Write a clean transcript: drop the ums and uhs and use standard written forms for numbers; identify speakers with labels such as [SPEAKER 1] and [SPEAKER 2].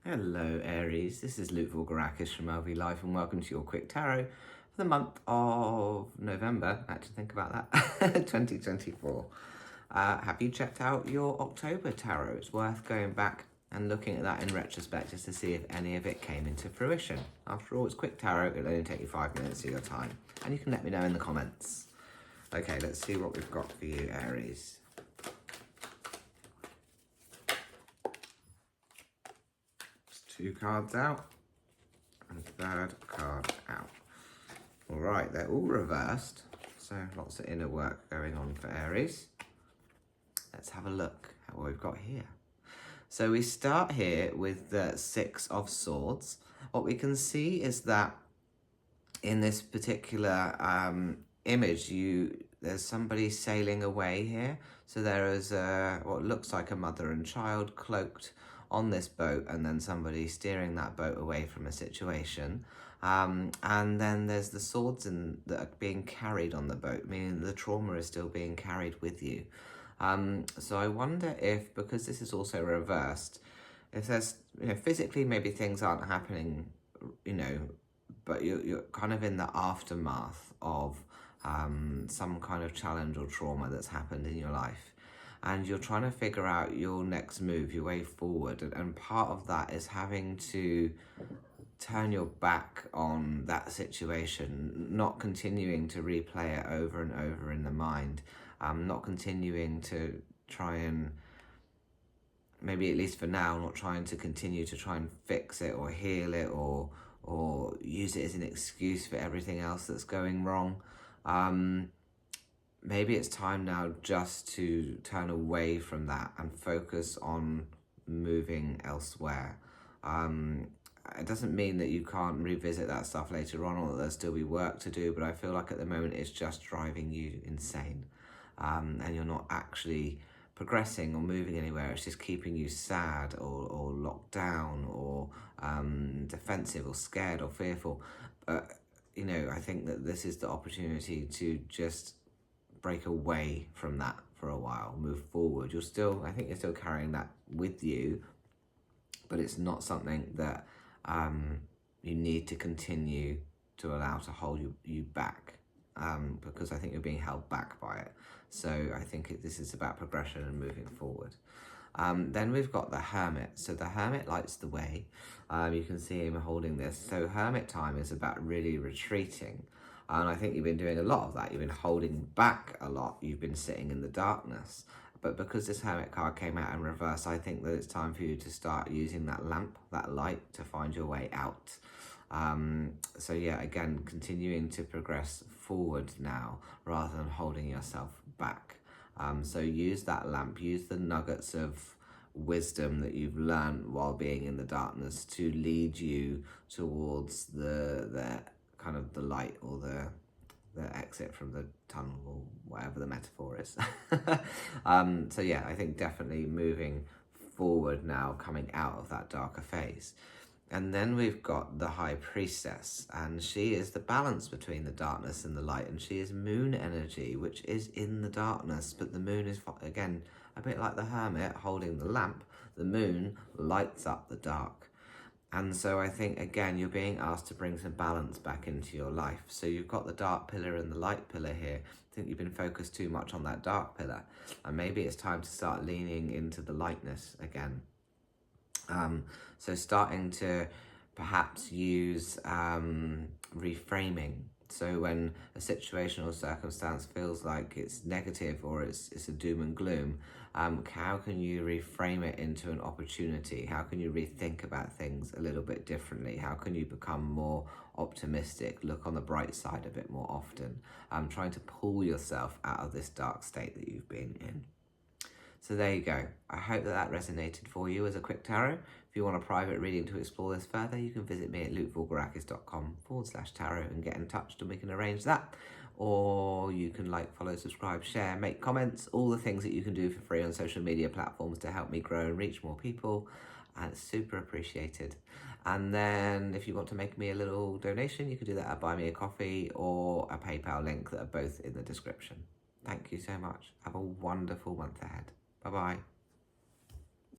[SPEAKER 1] Hello Aries, this is Luke Voulgarakis from LV Life and welcome to your quick tarot for the month of November. I had to think about that, 2024. Have you checked out your October tarot? It's worth going back and looking at that in retrospect just to see if any of it came into fruition. After all, it's quick tarot, it'll only take you 5 minutes of your time. And you can let me know in the comments. Okay, let's see what we've got for you, Aries. Two cards out and third card out. All right, they're all reversed, so lots of inner work going on for Aries. Let's have a look at what we've got here. So we start here with the Six of Swords. What we can see is that in this particular image, there's somebody sailing away here. So there is what looks like a mother and child cloaked on this boat, and then somebody steering that boat away from a situation. And then there's the swords that are being carried on the boat, meaning the trauma is still being carried with you. So I wonder if, because this is also reversed, if there's, physically maybe things aren't happening, but you're kind of in the aftermath of some kind of challenge or trauma that's happened in your life. And you're trying to figure out your next move, your way forward. And part of that is having to turn your back on that situation, not continuing to replay it over and over in the mind, not continuing to try and, maybe at least for now, not trying to continue to try and fix it or heal it or use it as an excuse for everything else that's going wrong. Maybe it's time now just to turn away from that and focus on moving elsewhere. It doesn't mean that you can't revisit that stuff later on or that there'll still be work to do, but I feel like at the moment it's just driving you insane. And you're not actually progressing or moving anywhere. It's just keeping you sad or locked down or defensive or scared or fearful. But, I think that this is the opportunity to just break away from that for a while, move forward. I think you're still carrying that with you, but it's not something that you need to continue to allow to hold you back, because I think you're being held back by it. So I think this is about progression and moving forward. Then we've got the Hermit. So the Hermit lights the way. You can see him holding this. So Hermit time is about really retreating. And I think you've been doing a lot of that. You've been holding back a lot. You've been sitting in the darkness. But because this Hermit card came out in reverse, I think that it's time for you to start using that lamp, that light, to find your way out. So yeah, again, continuing to progress forward now rather than holding yourself back. So use that lamp, use the nuggets of wisdom that you've learned while being in the darkness to lead you towards the kind of the light or the exit from the tunnel or whatever the metaphor is. So yeah, I think definitely moving forward now, coming out of that darker phase. And then we've got the High Priestess, and she is the balance between the darkness and the light, and she is moon energy, which is in the darkness, but the moon is, again, a bit like the Hermit holding the lamp. The moon lights up the dark. And so I think, again, you're being asked to bring some balance back into your life. So you've got the dark pillar and the light pillar here. I think you've been focused too much on that dark pillar. And maybe it's time to start leaning into the lightness again. So starting to perhaps use reframing. So when a situation or circumstance feels like it's negative or it's a doom and gloom, how can you reframe it into an opportunity? How can you rethink about things a little bit differently? How can you become more optimistic, look on the bright side a bit more often? Trying to pull yourself out of this dark state that you've been in. So there you go. I hope that resonated for you as a quick tarot. If you want a private reading to explore this further, you can visit me at lukevoulgarakis.com/tarot and get in touch and we can arrange that. Or you can like, follow, subscribe, share, make comments, all the things that you can do for free on social media platforms to help me grow and reach more people. And it's super appreciated. And then if you want to make me a little donation, you can do that at Buy Me a Coffee or a PayPal link that are both in the description. Thank you so much. Have a wonderful month ahead. Bye-bye.